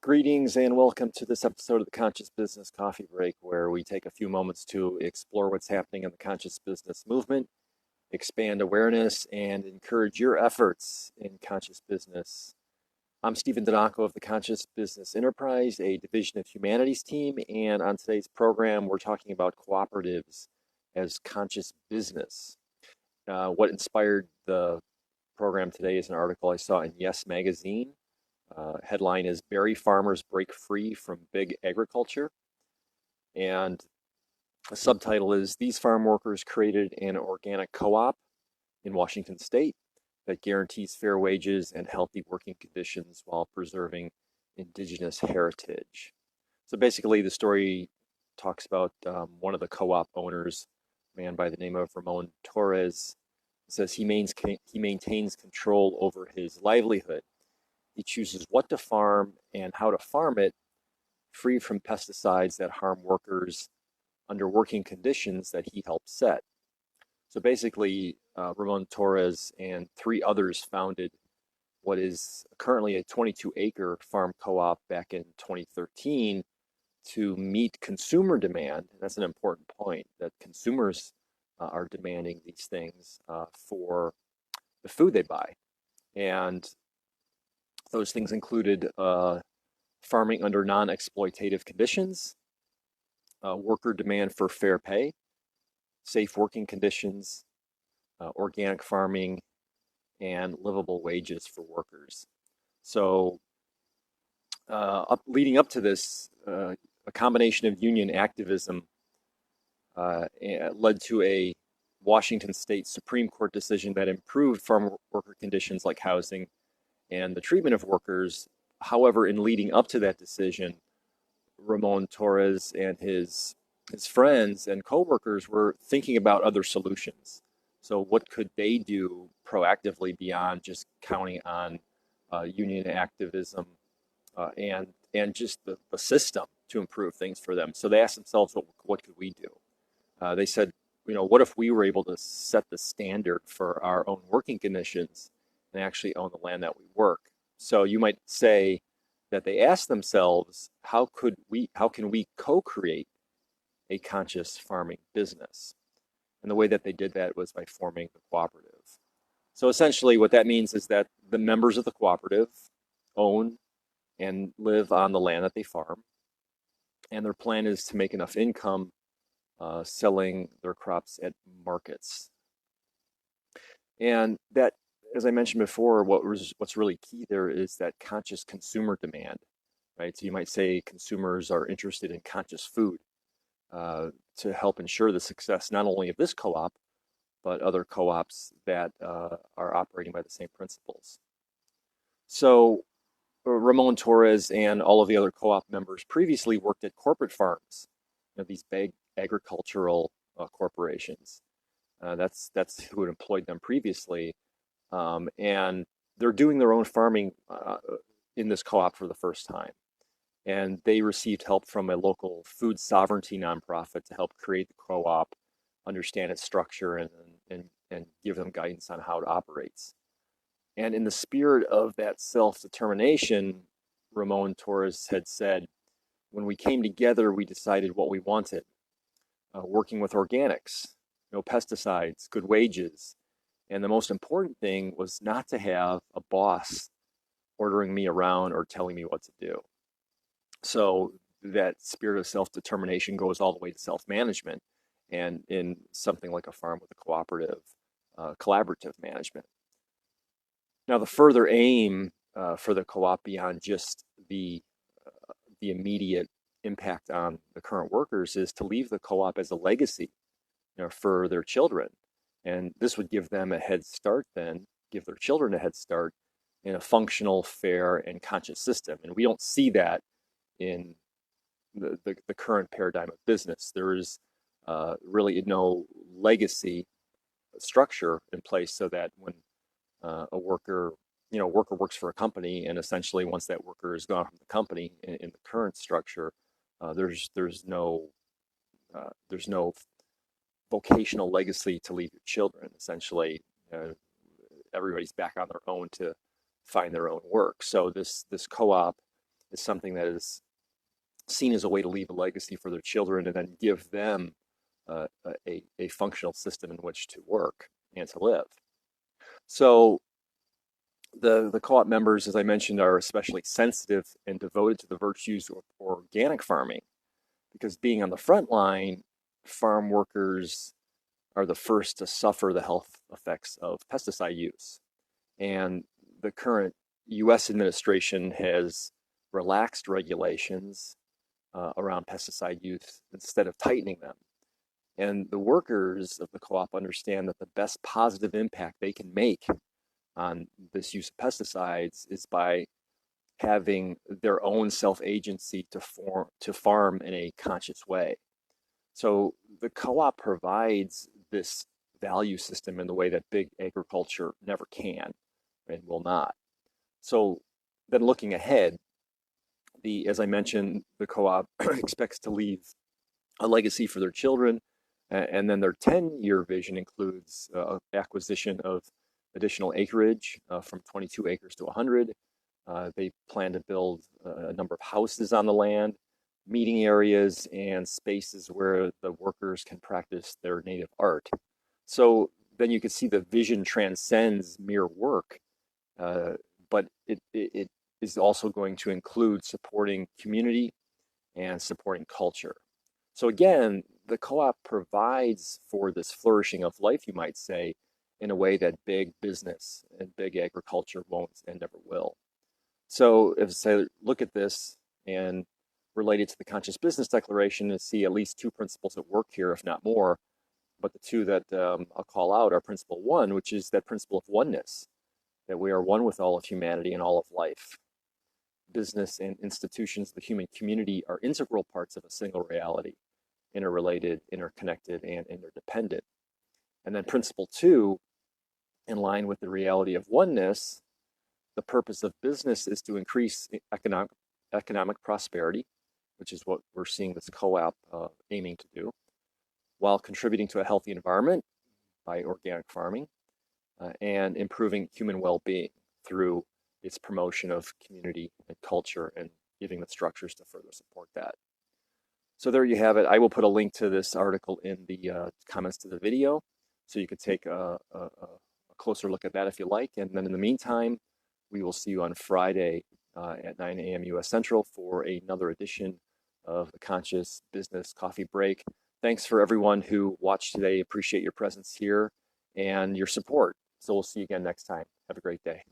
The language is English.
Greetings and welcome to this episode of the Conscious Business Coffee Break, where we take a few moments to explore what's happening in the conscious business movement, expand awareness, and encourage your efforts in conscious business. I'm Stephen Donaco of the Conscious Business Enterprise, a division of humanities team, and on today's program, we're talking about cooperatives as conscious business. What inspired the program today is an article I saw in Yes Magazine. Headline is Berry Farmers Break Free from Big Agriculture. And the subtitle is These farm workers created an organic co-op in Washington State that guarantees fair wages and healthy working conditions while preserving indigenous heritage. So basically the story talks about one of the co-op owners, a man by the name of Ramon Torres. It says he maintains control over his livelihood. He chooses what to farm and how to farm it, free from pesticides that harm workers under working conditions that he helped set. So basically, Ramon Torres and three others founded what is currently a 22-acre farm co-op back in 2013 to meet consumer demand. That's an important point, that consumers are demanding these things for the food they buy. And those things included farming under non-exploitative conditions, worker demand for fair pay, safe working conditions, organic farming, and livable wages for workers. So leading up to this, a combination of union activism led to a Washington State Supreme Court decision that improved farm worker conditions like housing and the treatment of workers. However, in leading up to that decision, Ramon Torres and his friends and co-workers were thinking about other solutions. So what could they do proactively beyond just counting on union activism and just the system to improve things for them? So they asked themselves, what could we do? They said, what if we were able to set the standard for our own working conditions and actually own the land that we work? So you might say that they asked themselves, how can we co-create a conscious farming business? And the way that they did that was by forming the cooperative. So essentially what that means is that the members of the cooperative own and live on the land that they farm, and their plan is to make enough income selling their crops at markets. And that, as I mentioned before, what's really key there is that conscious consumer demand, right? So you might say consumers are interested in conscious food to help ensure the success not only of this co-op, but other co-ops that are operating by the same principles. So Ramon Torres and all of the other co-op members previously worked at corporate farms, these big agricultural corporations. That's who had employed them previously. And they're doing their own farming in this co-op for the first time. And they received help from a local food sovereignty nonprofit to help create the co-op, understand its structure, and give them guidance on how it operates. And in the spirit of that self-determination, Ramon Torres had said, when we came together, we decided what we wanted, working with organics, no pesticides, good wages. And the most important thing was not to have a boss ordering me around or telling me what to do. So that spirit of self-determination goes all the way to self-management, and in something like a farm with a cooperative, collaborative management. Now, the further aim for the co-op beyond just the immediate impact on the current workers is to leave the co-op as a legacy, for their children. And this would give them a head start then, give their children a head start in a functional, fair, and conscious system. And we don't see that in the current paradigm of business. There is really no legacy structure in place, so that when a worker works for a company, and essentially once that worker is gone from the company in the current structure, there's no vocational legacy to leave your children. Essentially, everybody's back on their own to find their own work. So this co-op is something that is seen as a way to leave a legacy for their children and then give them a functional system in which to work and to live. So the co-op members, as I mentioned, are especially sensitive and devoted to the virtues of organic farming, because being on the front line, farm workers are the first to suffer the health effects of pesticide use. And the current US administration has relaxed regulations around pesticide use instead of tightening them. And the workers of the co-op understand that the best positive impact they can make on this use of pesticides is by having their own self-agency to farm in a conscious way. So the co-op provides this value system in the way that big agriculture never can and will not. So then looking ahead, as I mentioned, the co-op expects to leave a legacy for their children, and then their 10-year vision includes acquisition of additional acreage from 22 acres to 100. They plan to build a number of houses on the land, meeting areas, and spaces where the workers can practice their native art. So then you can see the vision transcends mere work, but it is also going to include supporting community and supporting culture. So again, the co-op provides for this flourishing of life, you might say, in a way that big business and big agriculture won't and never will. So if I look at this and relate it to the Conscious Business Declaration and see at least two principles at work here, if not more, but the two that I'll call out are principle one, which is that principle of oneness, that we are one with all of humanity and all of life. Business and institutions, the human community, are integral parts of a single reality, interrelated, interconnected, and interdependent. And then principle two, in line with the reality of oneness, the purpose of business is to increase economic prosperity, which is what we're seeing this co-op aiming to do, while contributing to a healthy environment by organic farming and improving human well-being through its promotion of community and culture and giving the structures to further support that. So there you have it. I will put a link to this article in the comments to the video, so you could take a closer look at that if you like. And then in the meantime, we will see you on Friday at 9 a.m. U.S. Central for another edition of the Conscious Business Coffee Break. Thanks for everyone who watched today. Appreciate your presence here and your support. So we'll see you again next time. Have a great day.